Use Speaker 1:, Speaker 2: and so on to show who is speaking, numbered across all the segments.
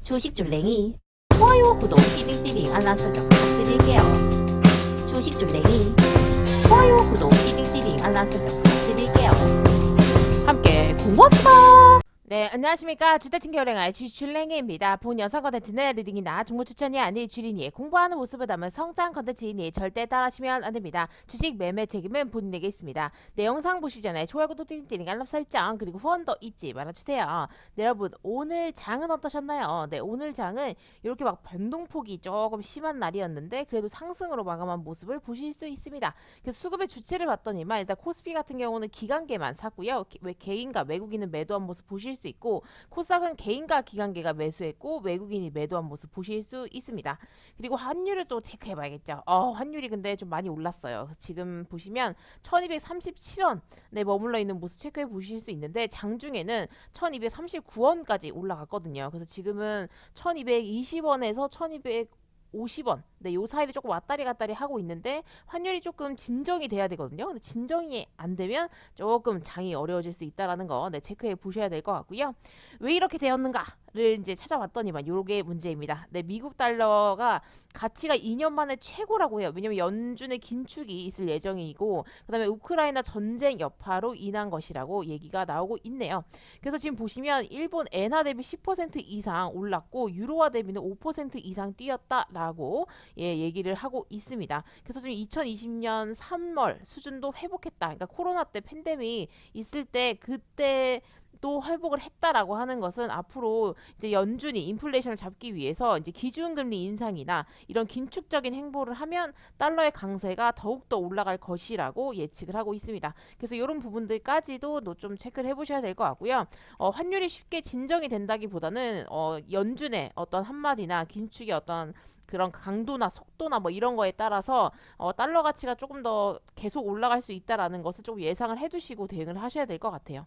Speaker 1: 주식줄랭이 좋아요, 구독, 띠링띠링 알람 설정 부탁드릴게요. 주식줄랭이 좋아요, 구독, 띠링띠링 알람 설정 부탁드릴게요. 함께 공부합시다. 네, 안녕하십니까. 주택친교랭아의 주식줄랭이입니다. 본 영상 컨텐츠는 리딩이나 정보 추천이 아닌 주린이의 공부하는 모습을 담은 성장 컨텐츠이니 절대 따라하시면 안됩니다. 주식 매매 책임은 본인에게 있습니다. 네, 영상 보시기 전에 좋아요, 구독, 띠링띠링 알람 설정 그리고 후원도 잊지 말아주세요. 네, 여러분 오늘 장은 어떠셨나요? 네, 오늘 장은 이렇게 막 변동폭이 조금 심한 날이었는데 그래도 상승으로 마감한 모습을 보실 수 있습니다. 그래서 수급의 주체를 봤더니만 일단 코스피 같은 경우는 기관계만 샀고요. 개인과 외국인은 매도한 모습 보실 수 있고, 코스닥은 개인과 기관계가 매수했고 외국인이 매도한 모습 보실 수 있습니다. 그리고 환율을 또 체크해 봐야겠죠. 환율이 근데 좀 많이 올랐어요. 지금 보시면 1237원 네, 머물러 있는 모습 체크해 보실 수 있는데 장중에는 1239원까지 올라갔거든요. 그래서 지금은 1220원에서 1250원 네, 요 사이를 조금 왔다리 갔다리 하고 있는데 환율이 조금 진정이 돼야 되거든요. 근데 진정이 안 되면 조금 장이 어려워질 수 있다라는 거 네, 체크해 보셔야 될 것 같고요. 왜 이렇게 되었는가를 이제 찾아봤더니만 요게 문제입니다. 네, 미국 달러가 가치가 2년 만에 최고라고 해요. 왜냐면 연준의 긴축이 있을 예정이고 그다음에 우크라이나 전쟁 여파로 인한 것이라고 얘기가 나오고 있네요. 그래서 지금 보시면 일본 엔화 대비 10% 이상 올랐고 유로화 대비는 5% 이상 뛰었다라고 얘기를 하고 있습니다. 그래서 지금 2020년 3월 수준도 회복했다. 그러니까 코로나 때 팬데믹 있을 때 그때 또 회복을 했다라고 하는 것은 앞으로 이제 연준이 인플레이션을 잡기 위해서 이제 기준금리 인상이나 이런 긴축적인 행보를 하면 달러의 강세가 더욱더 올라갈 것이라고 예측을 하고 있습니다. 그래서 이런 부분들까지도 좀 체크를 해보셔야 될 것 같고요. 환율이 쉽게 진정이 된다기보다는 연준의 어떤 한마디나 긴축의 어떤 그런 강도나 속도나 뭐 이런 거에 따라서 달러 가치가 조금 더 계속 올라갈 수 있다라는 것을 좀 예상을 해두시고 대응을 하셔야 될 것 같아요.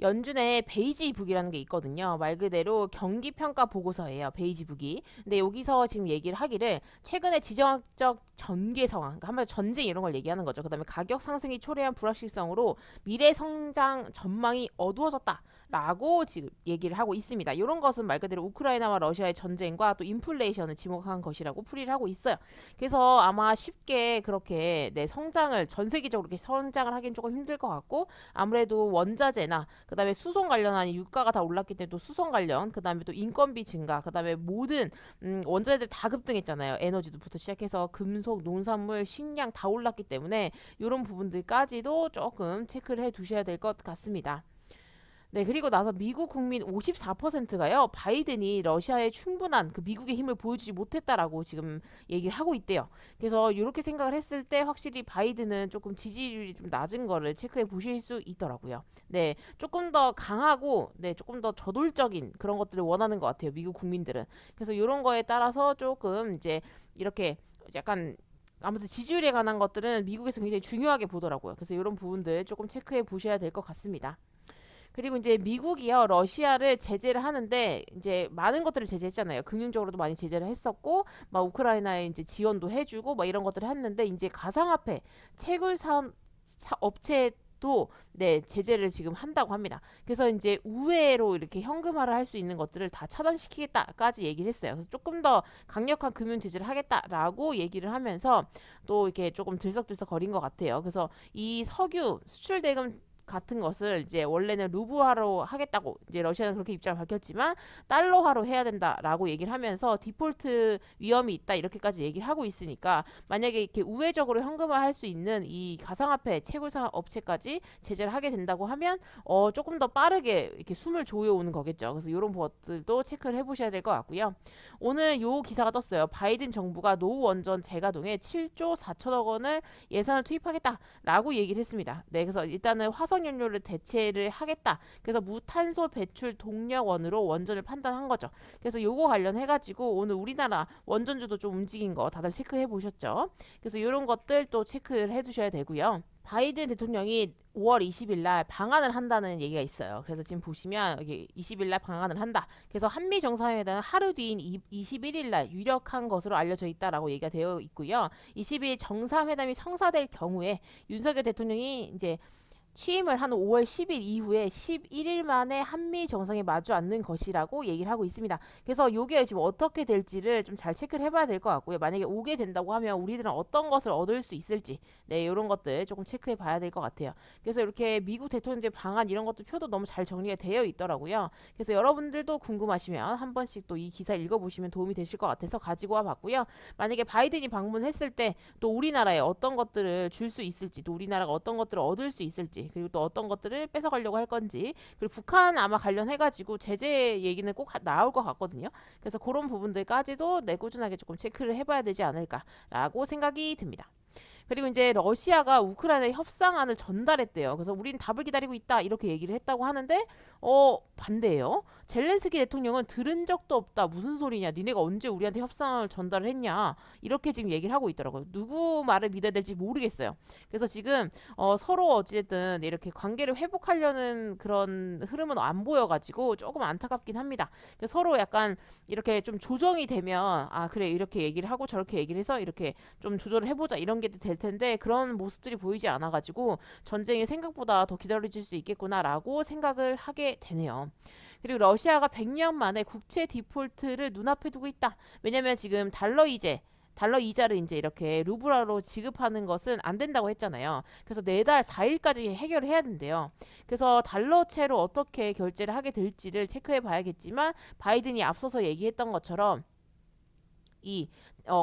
Speaker 1: 연준의 베이지북이라는 게 있거든요. 말 그대로 경기평가 보고서예요. 베이지북이. 근데 여기서 지금 얘기를 하기를 최근에 지정학적 전개 상황, 그러니까 한마디로 전쟁 이런 걸 얘기하는 거죠. 그 다음에 가격 상승이 초래한 불확실성으로 미래 성장 전망이 어두워졌다. 라고 지금 얘기를 하고 있습니다. 이런 것은 말 그대로 우크라이나와 러시아의 전쟁과 또 인플레이션을 지목한 것이라고 풀이를 하고 있어요. 그래서 아마 쉽게 그렇게 성장을 전 세계적으로 이렇게 성장을 하기는 조금 힘들 것 같고 아무래도 원자재나 그 다음에 수송 관련한 유가가 다 올랐기 때문에 또 수송 관련 그 다음에 또 인건비 증가 그 다음에 모든 원자재들 다 급등했잖아요. 에너지도부터 시작해서 금속, 농산물, 식량 다 올랐기 때문에 이런 부분들까지도 조금 체크를 해 두셔야 될 것 같습니다. 네, 그리고 나서 미국 국민 54%가요. 바이든이 러시아에 충분한 그 미국의 힘을 보여주지 못했다라고 지금 얘기를 하고 있대요. 그래서 이렇게 생각을 했을 때 확실히 바이든은 조금 지지율이 좀 낮은 거를 체크해 보실 수 있더라고요. 네, 조금 더 강하고 조금 더 저돌적인 그런 것들을 원하는 것 같아요. 미국 국민들은. 그래서 이런 거에 따라서 조금 이제 이렇게 약간 아무튼 지지율에 관한 것들은 미국에서 굉장히 중요하게 보더라고요. 그래서 이런 부분들 조금 체크해 보셔야 될 것 같습니다. 그리고 이제 미국이요 러시아를 제재를 하는데 이제 많은 것들을 제재했잖아요. 금융적으로도 많이 제재를 했었고 막 우크라이나에 이제 지원도 해주고 막 이런 것들을 했는데 이제 가상화폐 채굴 업체도 제재를 지금 한다고 합니다. 그래서 이제 우회로 이렇게 현금화를 할 수 있는 것들을 다 차단시키겠다까지 얘기를 했어요. 그래서 조금 더 강력한 금융 제재를 하겠다라고 얘기를 하면서 또 이렇게 조금 들썩들썩 거린 것 같아요. 그래서 이 석유 수출 대금 같은 것을 이제 원래는 루블화로 하겠다고 이제 러시아는 그렇게 입장을 밝혔지만 달러화로 해야 된다라고 얘기를 하면서 디폴트 위험이 있다 이렇게까지 얘기를 하고 있으니까 만약에 이렇게 우회적으로 현금화 할 수 있는 이 가상화폐 채굴사 업체까지 제재를 하게 된다고 하면 조금 더 빠르게 이렇게 숨을 조여오는 거겠죠. 그래서 이런 것들도 체크를 해보셔야 될 것 같고요. 오늘 요 기사가 떴어요. 바이든 정부가 노후 원전 재가동에 7조 4천억 원을 예산을 투입하겠다라고 얘기를 했습니다. 네, 그래서 일단은 화석연료를 대체를 하겠다. 그래서 무탄소 배출 동력원으로 원전을 판단한 거죠. 그래서 요거 관련해가지고 오늘 우리나라 원전주도 좀 움직인 거 다들 체크해 보셨죠? 그래서 이런 것들 또 체크를 해두셔야 되고요. 바이든 대통령이 5월 20일 날 방한을 한다는 얘기가 있어요. 그래서 지금 보시면 여기 20일 날 방한을 한다. 그래서 한미 정상회담은 하루 뒤인 21일 날 유력한 것으로 알려져 있다라고 얘기가 되어 있고요. 20일 정상회담이 성사될 경우에 윤석열 대통령이 이제 취임을 한 5월 10일 이후에 11일 만에 한미 정상에 마주 앉는 것이라고 얘기를 하고 있습니다. 그래서 이게 지금 어떻게 될지를 좀 잘 체크를 해봐야 될 것 같고요. 만약에 오게 된다고 하면 우리들은 어떤 것을 얻을 수 있을지, 네, 이런 것들 조금 체크해 봐야 될 것 같아요. 그래서 이렇게 미국 대통령제 방안 이런 것도 표도 너무 잘 정리가 되어 있더라고요. 그래서 여러분들도 궁금하시면 한 번씩 또 이 기사 읽어보시면 도움이 되실 것 같아서 가지고 와 봤고요. 만약에 바이든이 방문했을 때 또 우리나라에 어떤 것들을 줄 수 있을지, 또 우리나라가 어떤 것들을 얻을 수 있을지, 그리고 또 어떤 것들을 뺏어가려고 할 건지, 그리고 북한 아마 관련해가지고 제재 얘기는 꼭 나올 것 같거든요. 그래서 그런 부분들까지도 꾸준하게 조금 체크를 해봐야 되지 않을까라고 생각이 듭니다. 그리고 이제 러시아가 우크라이나 협상안을 전달했대요. 그래서 우린 답을 기다리고 있다 이렇게 얘기를 했다고 하는데 반대예요. 젤렌스키 대통령은 들은 적도 없다. 무슨 소리냐. 니네가 언제 우리한테 협상을 전달을 했냐. 이렇게 지금 얘기를 하고 있더라고요. 누구 말을 믿어야 될지 모르겠어요. 그래서 지금 서로 어찌됐든 이렇게 관계를 회복하려는 그런 흐름은 안 보여가지고 조금 안타깝긴 합니다. 서로 약간 이렇게 좀 조정이 되면 아 그래 이렇게 얘기를 하고 저렇게 얘기를 해서 이렇게 좀 조절을 해보자 이런 게 될 텐데 그런 모습들이 보이지 않아가지고 전쟁이 생각보다 더 기다려질 수 있겠구나라고 생각을 하게 되네요. 그리고 러시아가 100년 만에 국채 디폴트를 눈앞에 두고 있다. 왜냐면 지금 달러 이자를 이제 이렇게 루블화로 지급하는 것은 안 된다고 했잖아요. 그래서 4달 4일까지 해결을 해야 된대요. 그래서 달러채로 어떻게 결제를 하게 될지를 체크해 봐야겠지만 바이든이 앞서서 얘기했던 것처럼 이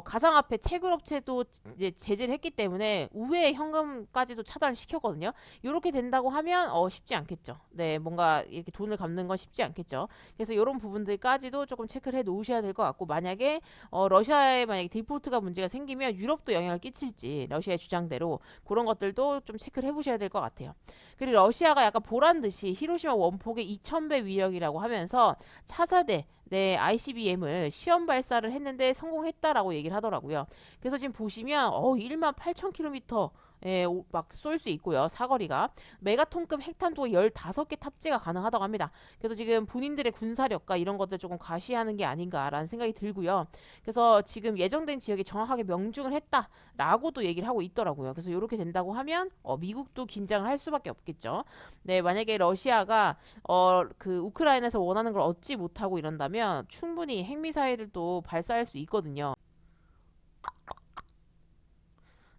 Speaker 1: 가상화폐 채굴업체도 이제 제재를 했기 때문에 우회 현금까지도 차단을 시켰거든요. 이렇게 된다고 하면 쉽지 않겠죠. 네, 뭔가 이렇게 돈을 갚는 건 쉽지 않겠죠. 그래서 이런 부분들까지도 조금 체크를 해 놓으셔야 될 것 같고 만약에 러시아에 만약에 디폴트가 문제가 생기면 유럽도 영향을 끼칠지 러시아의 주장대로 그런 것들도 좀 체크를 해보셔야 될 것 같아요. 그리고 러시아가 약간 보란 듯이 히로시마 원폭의 2,000배 위력이라고 하면서 차세대 네, ICBM을 시험 발사를 했는데 성공했다라고 얘기를 하더라고요. 그래서 지금 보시면 18,000km 막 쏠 수 있고요. 사거리가 메가톤급 핵탄두가 15개 탑재가 가능하다고 합니다. 그래서 지금 본인들의 군사력과 이런 것들 조금 과시하는 게 아닌가라는 생각이 들고요. 그래서 지금 예정된 지역에 정확하게 명중을 했다라고도 얘기를 하고 있더라고요. 그래서 이렇게 된다고 하면 미국도 긴장을 할 수밖에 없겠죠. 네, 만약에 러시아가 그 우크라이나에서 원하는 걸 얻지 못하고 이런다면 충분히 핵미사일을 또 발사할 수 있거든요.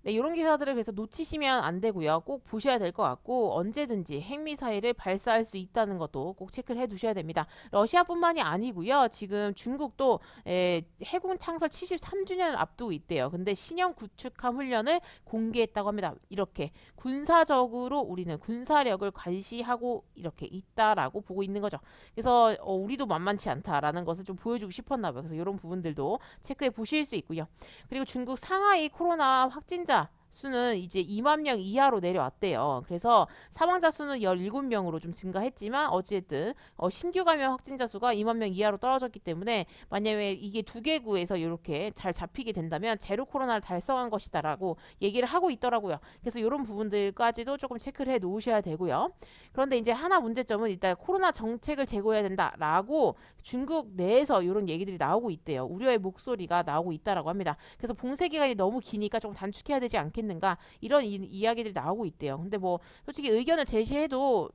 Speaker 1: 네, 이런 기사들을 그래서 놓치시면 안 되고요. 꼭 보셔야 될 것 같고 언제든지 핵미사일을 발사할 수 있다는 것도 꼭 체크를 해 두셔야 됩니다. 러시아뿐만이 아니고요. 지금 중국도 해군 창설 73주년을 앞두고 있대요. 근데 신형 구축함 훈련을 공개했다고 합니다. 이렇게 군사적으로 우리는 군사력을 관시하고 이렇게 있다라고 보고 있는 거죠. 그래서 우리도 만만치 않다라는 것을 좀 보여주고 싶었나 봐요. 그래서 이런 부분들도 체크해 보실 수 있고요. 그리고 중국 상하이 코로나 확진자 수는 이제 2만 명 이하로 내려왔대요. 그래서 사망자 수는 17명으로 좀 증가했지만 어찌됐든 신규 감염 확진자 수가 2만 명 이하로 떨어졌기 때문에 만약에 이게 두 개국에서 이렇게 잘 잡히게 된다면 제로 코로나를 달성한 것이다라고 얘기를 하고 있더라고요. 그래서 이런 부분들까지도 조금 체크를 해 놓으셔야 되고요. 그런데 이제 하나 문제점은 일단 코로나 정책을 제고해야 된다라고 중국 내에서 이런 얘기들이 나오고 있대요. 우려의 목소리가 나오고 있다라고 합니다. 그래서 봉쇄 기간이 너무 기니까 좀 단축해야 되지 않겠는가 이런 이야기들이 나오고 있대요. 근데 뭐 솔직히 의견을 제시해도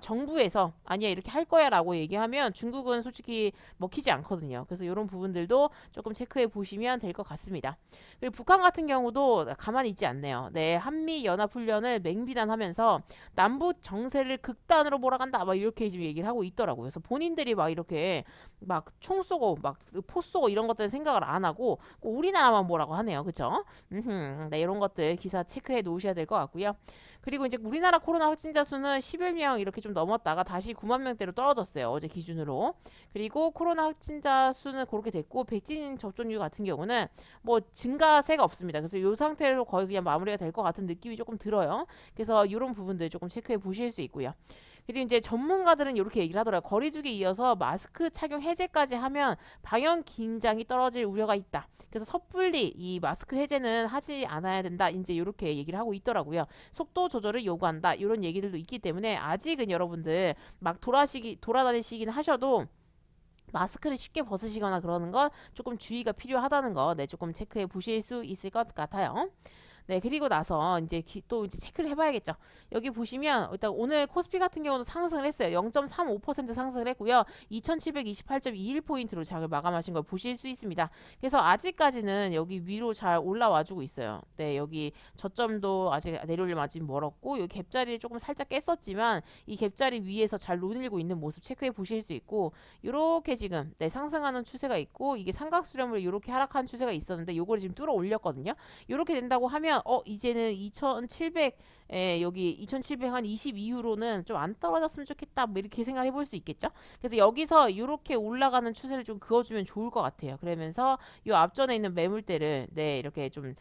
Speaker 1: 정부에서 아니야 이렇게 할 거야라고 얘기하면 중국은 솔직히 먹히지 않거든요. 그래서 이런 부분들도 조금 체크해 보시면 될 것 같습니다. 그리고 북한 같은 경우도 가만히 있지 않네요. 네, 한미 연합 훈련을 맹비난하면서 남북 정세를 극단으로 몰아간다 막 이렇게 지금 얘기를 하고 있더라고요. 그래서 본인들이 막 이렇게 막 총 쏘고 막 포 쏘고 이런 것들 생각을 안 하고 꼭 우리나라만 뭐라고 하네요. 그쵸? 네, 이런 것들 기사 체크해 놓으셔야 될 것 같고요. 그리고 이제 우리나라 코로나 확진자 수는 11명 이렇게 좀 넘었다가 다시 9만 명대로 떨어졌어요. 어제 기준으로. 그리고 코로나 확진자 수는 그렇게 됐고 백신 접종률 같은 경우는 뭐 증가세가 없습니다. 그래서 이 상태로 거의 그냥 마무리가 될 것 같은 느낌이 조금 들어요. 그래서 이런 부분들 조금 체크해 보실 수 있고요. 그리고 이제 전문가들은 이렇게 얘기를 하더라고요. 거리두기에 이어서 마스크 착용 해제까지 하면 방역 긴장이 떨어질 우려가 있다. 그래서 섣불리 이 마스크 해제는 하지 않아야 된다. 이제 이렇게 얘기를 하고 있더라고요. 속도 조절을 요구한다. 이런 얘기들도 있기 때문에 아직은 여러분들 막 돌아다니시긴 하셔도 마스크를 쉽게 벗으시거나 그러는 건 조금 주의가 필요하다는 거, 네, 조금 체크해 보실 수 있을 것 같아요. 네, 그리고 나서 이제 또 이제 체크를 해봐야겠죠. 여기 보시면 일단 오늘 코스피 같은 경우도 상승을 했어요. 0.35% 상승을 했고요. 2728.21포인트로 장을 마감하신 걸 보실 수 있습니다. 그래서 아직까지는 여기 위로 잘 올라와주고 있어요. 네, 여기 저점도 아직 내려올려면 아직 멀었고 여기 갭자리를 조금 살짝 깼었지만 이 갭자리 위에서 잘 노밀고 있는 모습 체크해 보실 수 있고 요렇게 지금 네, 상승하는 추세가 있고 이게 삼각수렴으로 요렇게 하락한 추세가 있었는데 요거를 지금 뚫어 올렸거든요. 요렇게 된다고 하면 이제는 2700 여기 2700 한 20 이후로는 좀 안 떨어졌으면 좋겠다 뭐 이렇게 생각해 볼 수 있겠죠. 그래서 여기서 이렇게 올라가는 추세를 좀 그어주면 좋을 것 같아요. 그러면서 요 앞전에 있는 매물대를 네 이렇게 좀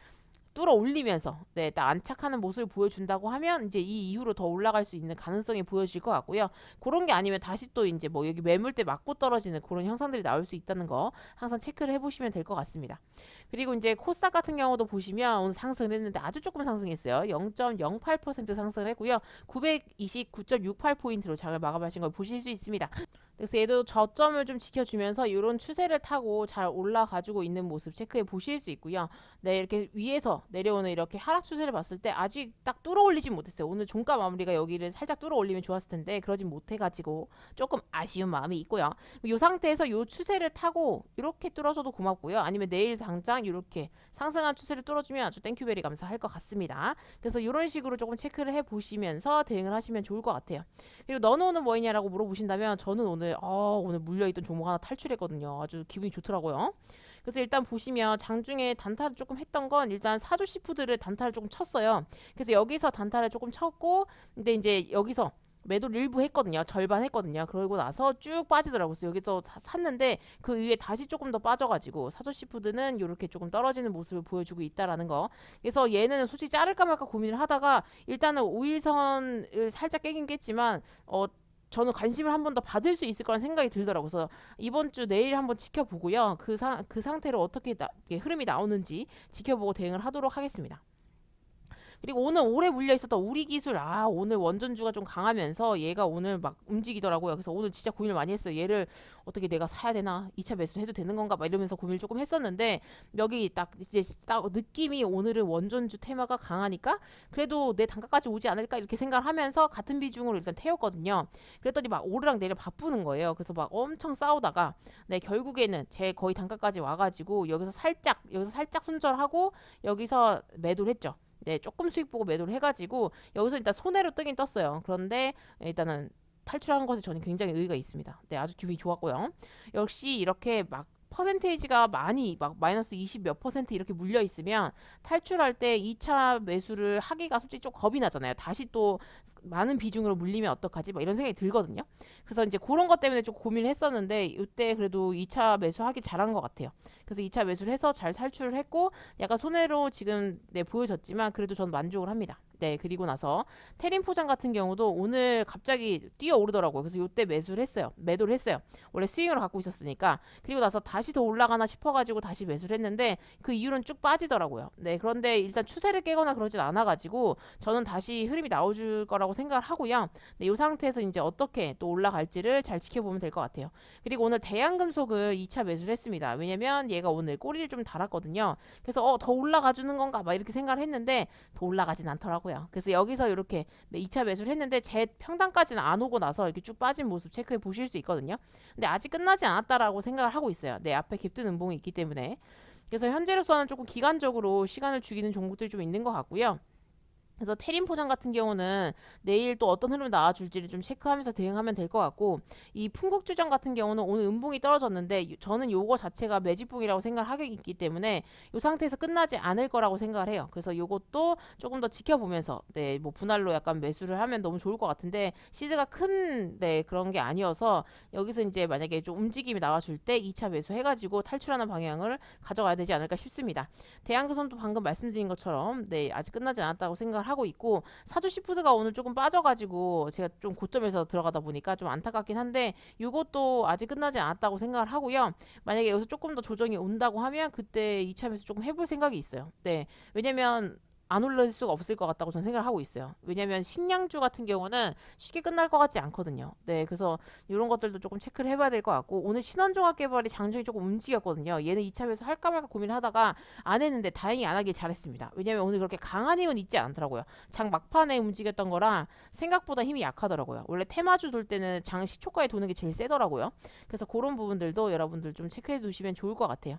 Speaker 1: 뚫어 올리면서 네, 딱 안착하는 모습을 보여준다고 하면 이제 이 이후로 더 올라갈 수 있는 가능성이 보여질 것 같고요. 그런 게 아니면 다시 또 이제 뭐 여기 매물대 맞고 떨어지는 그런 현상들이 나올 수 있다는 거 항상 체크를 해보시면 될 것 같습니다. 그리고 이제 코스닥 같은 경우도 보시면 오늘 상승을 했는데 아주 조금 상승했어요. 0.08% 상승을 했고요. 929.68포인트로 장을 마감하신 걸 보실 수 있습니다. 그래서 얘도 저점을 좀 지켜주면서 이런 추세를 타고 잘 올라가지고 있는 모습 체크해 보실 수 있고요. 네, 이렇게 위에서 내려오는 이렇게 하락 추세를 봤을 때 아직 딱 뚫어 올리진 못했어요. 오늘 종가 마무리가 여기를 살짝 뚫어 올리면 좋았을 텐데 그러진 못해가지고 조금 아쉬운 마음이 있고요. 이 상태에서 이 추세를 타고 이렇게 뚫어줘도 고맙고요. 아니면 내일 당장 이렇게 상승한 추세를 뚫어주면 아주 땡큐베리 감사할 것 같습니다. 그래서 이런 식으로 조금 체크를 해보시면서 대응을 하시면 좋을 것 같아요. 그리고 너는 오늘 뭐 했냐라고 물어보신다면 저는 오늘 물려있던 종목 하나 탈출했거든요. 아주 기분이 좋더라고요. 그래서 일단 보시면 장중에 단타를 조금 했던 건 일단 사조시푸드를 단타를 조금 쳤어요. 그래서 여기서 단타를 조금 쳤고 근데 이제 여기서 매도를 일부 했거든요. 절반 했거든요. 그러고 나서 쭉 빠지더라고요. 그래서 여기서 샀는데 그 위에 다시 조금 더 빠져가지고 사조시푸드는 이렇게 조금 떨어지는 모습을 보여주고 있다라는 거. 그래서 얘는 솔직히 자를까 말까 고민을 하다가 일단은 5일선을 살짝 깨긴 깼지만 저는 관심을 한 번 더 받을 수 있을 거란 생각이 들더라고요. 그래서 이번 주 내일 한번 지켜보고요. 그 상태로 어떻게 흐름이 나오는지 지켜보고 대응을 하도록 하겠습니다. 그리고 오늘 오래 물려 있었던 우리기술 오늘 원전주가 좀 강하면서 얘가 오늘 막 움직이더라고요. 그래서 오늘 진짜 고민을 많이 했어요. 얘를 어떻게 내가 사야 되나 2차 매수 해도 되는 건가 막 이러면서 고민을 조금 했었는데 여기 딱 이제 딱 느낌이 오늘은 원전주 테마가 강하니까 그래도 내 단가까지 오지 않을까 이렇게 생각을 하면서 같은 비중으로 일단 태웠거든요. 그랬더니 막 오르락 내리락 바쁘는 거예요. 그래서 막 엄청 싸우다가 네, 결국에는 제 거의 단가까지 와가지고 여기서 살짝 손절하고 여기서 매도를 했죠. 네, 조금 수익 보고 매도를 해가지고 여기서 일단 손해로 뜨긴 떴어요. 그런데 일단은 탈출한 것에 저는 굉장히 의의가 있습니다. 네, 아주 기분이 좋았고요. 역시 이렇게 막 퍼센테이지가 많이 막 마이너스 20 몇 퍼센트 이렇게 물려 있으면 탈출할 때 2차 매수를 하기가 솔직히 좀 겁이 나잖아요. 다시 또 많은 비중으로 물리면 어떡하지? 막 이런 생각이 들거든요. 그래서 이제 그런 것 때문에 좀 고민을 했었는데 이때 그래도 2차 매수하기 잘한 것 같아요. 그래서 2차 매수를 해서 잘 탈출을 했고 약간 손해로 지금 네, 보여졌지만 그래도 전 만족을 합니다. 네, 그리고 나서 테린 포장 같은 경우도 오늘 갑자기 뛰어 오르더라고요. 그래서 요때 매도를 했어요. 원래 스윙으로 갖고 있었으니까. 그리고 나서 다시 더 올라가나 싶어가지고 다시 매수를 했는데 그 이후로는 쭉 빠지더라고요. 네, 그런데 일단 추세를 깨거나 그러진 않아가지고 저는 다시 흐름이 나와줄 거라고 생각을 하고요. 네, 이 상태에서 이제 어떻게 또 올라갈지를 잘 지켜보면 될 것 같아요. 그리고 오늘 대한금속을 2차 매수를 했습니다. 왜냐면 얘가 오늘 꼬리를 좀 달았거든요. 그래서 더 올라가주는 건가 막 이렇게 생각을 했는데 더 올라가진 않더라고요. 그래서 여기서 이렇게 2차 매수를 했는데 제 평단까지는 안 오고 나서 이렇게 쭉 빠진 모습 체크해 보실 수 있거든요. 근데 아직 끝나지 않았다라고 생각을 하고 있어요. 내 앞에 갭뜬 음봉이 있기 때문에. 그래서 현재로서는 조금 기간적으로 시간을 죽이는 종목들이 좀 있는 것 같고요. 그래서 테린 포장 같은 경우는 내일 또 어떤 흐름이 나와줄지를 좀 체크하면서 대응하면 될 것 같고 이 풍국주정 같은 경우는 오늘 음봉이 떨어졌는데 저는 요거 자체가 매집봉이라고 생각을 하기 때문에 이 상태에서 끝나지 않을 거라고 생각을 해요. 그래서 요것도 조금 더 지켜보면서 네, 뭐 분할로 약간 매수를 하면 너무 좋을 것 같은데 시드가 큰 네, 그런 게 아니어서 여기서 이제 만약에 좀 움직임이 나와줄 때 2차 매수 해가지고 탈출하는 방향을 가져가야 되지 않을까 싶습니다. 대한금속도 방금 말씀드린 것처럼 네, 아직 끝나지 않았다고 생각을 하고 있고 사조시푸드가 오늘 조금 빠져가지고 제가 좀 고점에서 들어가다 보니까 좀 안타깝긴 한데 이것도 아직 끝나지 않았다고 생각을 하고요. 만약에 여기서 조금 더 조정이 온다고 하면 그때 2차 매수 조금 해볼 생각이 있어요. 네, 왜냐면 안 올릴 수가 없을 것 같다고 저는 생각을 하고 있어요. 왜냐면 식량주 같은 경우는 쉽게 끝날 것 같지 않거든요. 네, 그래서 이런 것들도 조금 체크를 해봐야 될 것 같고 오늘 신원종합개발이 장중이 조금 움직였거든요. 얘는 2차 배수 할까 말까 고민하다가 안 했는데 다행히 안 하길 잘했습니다. 왜냐면 오늘 그렇게 강한 힘은 있지 않더라고요. 장 막판에 움직였던 거라 생각보다 힘이 약하더라고요. 원래 테마주 돌 때는 장 시초가에 도는 게 제일 세더라고요. 그래서 그런 부분들도 여러분들 좀 체크해 두시면 좋을 것 같아요.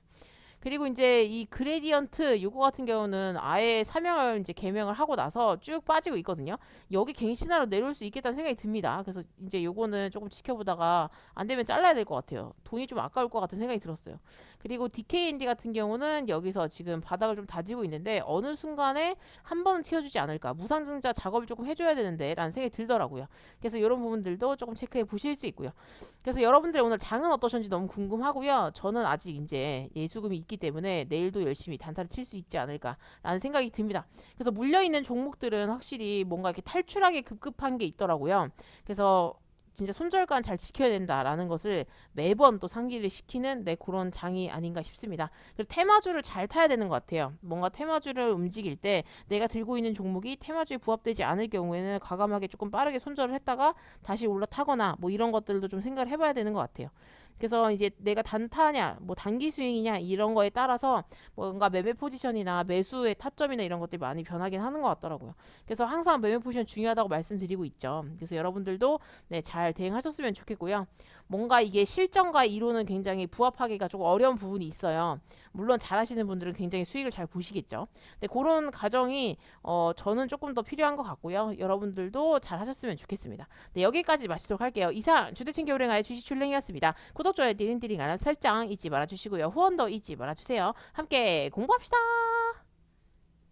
Speaker 1: 그리고 이제 이 그레디언트 요거 같은 경우는 아예 사명을 이제 개명을 하고 나서 쭉 빠지고 있거든요. 여기 갱신하러 내려올 수 있겠다는 생각이 듭니다. 그래서 이제 요거는 조금 지켜보다가 안 되면 잘라야 될 것 같아요. 돈이 좀 아까울 것 같은 생각이 들었어요. 그리고 DKND 같은 경우는 여기서 지금 바닥을 좀 다지고 있는데 어느 순간에 한 번은 튀어주지 않을까. 무상증자 작업을 조금 해줘야 되는데 라는 생각이 들더라고요. 그래서 이런 부분들도 조금 체크해 보실 수 있고요. 그래서 여러분들의 오늘 장은 어떠셨는지 너무 궁금하고요. 저는 아직 이제 예수금이 있기 때문에 내일도 열심히 단타를 칠 수 있지 않을까라는 생각이 듭니다. 그래서 물려있는 종목들은 확실히 뭔가 이렇게 탈출하게 급급한 게 있더라고요. 그래서 진짜 손절간 잘 지켜야 된다라는 것을 매번 또 상기를 시키는 그런 장이 아닌가 싶습니다. 그리고 테마주를 잘 타야 되는 것 같아요. 뭔가 테마주를 움직일 때 내가 들고 있는 종목이 테마주에 부합되지 않을 경우에는 과감하게 조금 빠르게 손절을 했다가 다시 올라타거나 뭐 이런 것들도 좀 생각을 해봐야 되는 것 같아요. 그래서 이제 내가 단타냐, 뭐 단기 스윙이냐 이런 거에 따라서 뭔가 매매 포지션이나 매수의 타점이나 이런 것들이 많이 변하긴 하는 것 같더라고요. 그래서 항상 매매 포지션 중요하다고 말씀드리고 있죠. 그래서 여러분들도 잘 대응하셨으면 좋겠고요. 뭔가 이게 실전과 이론은 굉장히 부합하기가 조금 어려운 부분이 있어요. 물론 잘하시는 분들은 굉장히 수익을 잘 보시겠죠. 근데 그런 과정이 저는 조금 더 필요한 것 같고요. 여러분들도 잘 하셨으면 좋겠습니다. 네, 여기까지 마치도록 할게요. 이상 주대친 겨울행하의 주식 출랭이었습니다. 구독, 좋아요, 띠링띠링 알람 설정 잊지 말아주시고요. 후원도 잊지 말아주세요. 함께 공부합시다.